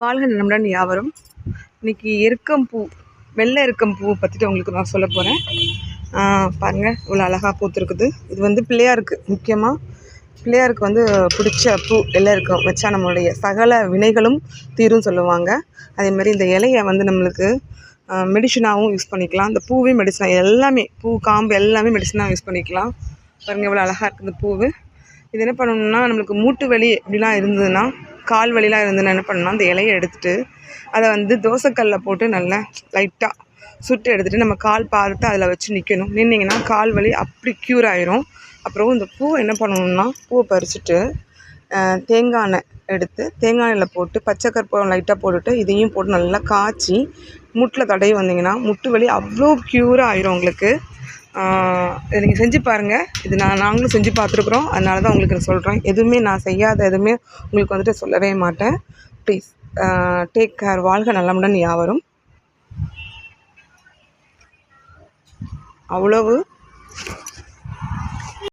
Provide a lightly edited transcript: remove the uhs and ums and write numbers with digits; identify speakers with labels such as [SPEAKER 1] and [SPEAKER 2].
[SPEAKER 1] வாழ்க நலமுடன் யாவரும். இன்றைக்கி எருக்கம்பூ, வெள்ளை எருக்கம்பூ பற்றிட்டு உங்களுக்கு நான் சொல்ல போகிறேன். பாருங்கள், இவ்வளோ அழகாக பூத்துருக்குது. இது வந்து பிள்ளையாருக்கு, முக்கியமாக பிள்ளையாருக்கு வந்து பிடிச்ச பூ. வெள்ளை எருக்கம் வச்சா நம்மளுடைய சகல வினைகளும் தீரும் சொல்லுவாங்க. அதேமாதிரி இந்த இலையை வந்து நம்மளுக்கு மெடிசனாகவும் யூஸ் பண்ணிக்கலாம். இந்த பூவே மெடிசனாக, எல்லாமே பூ காம்பு எல்லாமே மெடிசனாக யூஸ் பண்ணிக்கலாம். பாருங்கள், இவ்வளோ அழகாக இருக்குது இந்த பூவு. இது என்ன பண்ணணும்னா, நம்மளுக்கு மூட்டு வலி இப்படிலாம் இருந்ததுன்னா, கால் வலிலாம் இருந்ததுன்னா என்ன பண்ணணும்னா, அந்த இலையை எடுத்துகிட்டு அதை வந்து தோசைக்கல்லில் போட்டு நல்லா லைட்டாக சுட்டு எடுத்துகிட்டு நம்ம கால் பாதத்தை அதில் வச்சு நிற்கணும். நின்றிங்கன்னா கால் வலி அப்படி க்யூர் ஆயிரும். அப்புறம் இந்த பூவை என்ன பண்ணணும்னா, பூவை பறிச்சுட்டு தேங்காய் எண்ணெய் எடுத்து தேங்காய் எண்ணெயில் போட்டு பச்சை கற்பூரம் லைட்டாக போட்டுட்டு இதையும் போட்டு நல்லா காய்ச்சி முட்டில் தடவி வந்தீங்கன்னா முட்டு வலி அவ்வளோ க்யூராக ஆயிரும் உங்களுக்கு. இதை நீங்கள் செஞ்சு பாருங்கள். இது நாங்களும் செஞ்சு பார்த்துருக்குறோம். அதனால தான் உங்களுக்கு நான் சொல்கிறேன். எதுவுமே நான் செய்யாத எதுவுமே உங்களுக்கு வந்துட்டு சொல்லவே மாட்டேன். Please take care. வாழ்க நலமுடன் யாவரும். அவ்வளவு